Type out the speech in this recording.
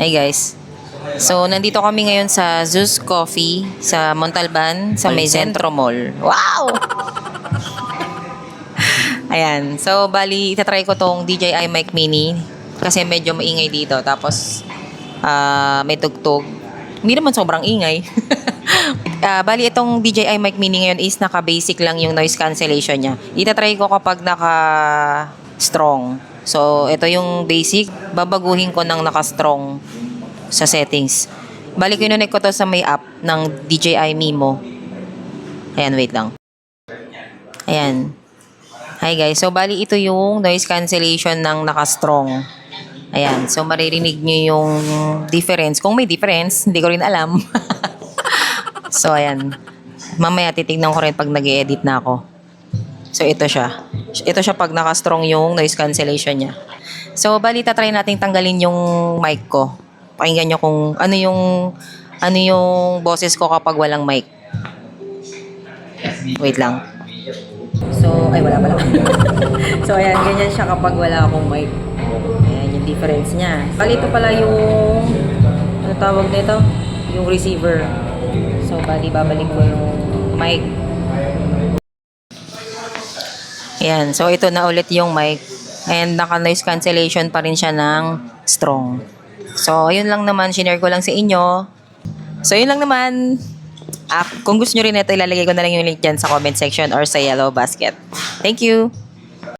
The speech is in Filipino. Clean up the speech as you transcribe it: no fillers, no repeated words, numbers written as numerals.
Hi guys. So, nandito kami ngayon sa Zeus Coffee sa Montalban, sa may Centro Mall. Wow! Ayan. So, bali, itatry ko tong DJI Mic Mini kasi medyo maingay dito. Tapos, may tugtog. Hindi naman sobrang ingay. Bali, itong DJI Mic Mini ngayon is naka-basic lang yung noise cancellation niya. Itatry ko kapag naka-strong. So, ito yung basic. Babaguhin ko ng naka-strong sa settings. Bali, kinunik ko to sa may app ng DJI Mimo. Ayan, wait lang. Ayan. Hi guys. So, bali, ito yung noise cancellation ng naka-strong. Ayan. So, maririnig nyo yung difference. Kung may difference, hindi ko rin alam. So, ayan. Mamaya titignan ko rin pag nag-edit na ako. So, ito siya. Ito siya pag naka-strong yung noise cancellation niya. So, bali, tatry natin tanggalin yung mic ko. Pakinggan nyo kung ano yung boses ko kapag walang mic. Wait lang. So, ay, wala pala. So, ayan, ganyan siya kapag wala akong mic. Ayan, yung difference niya. Bali, ito pala yung, ano tawag nito? Yung receiver. So, bali, babalik ko yung mic. Ayan, so ito na ulit yung mic. And naka-noise cancellation pa rin siya ng strong. So, yun lang naman. Shinare ko lang sa inyo. So, yun lang naman. Kung gusto nyo rin ito, ilalagay ko na lang yung link dyan sa comment section or sa yellow basket. Thank you!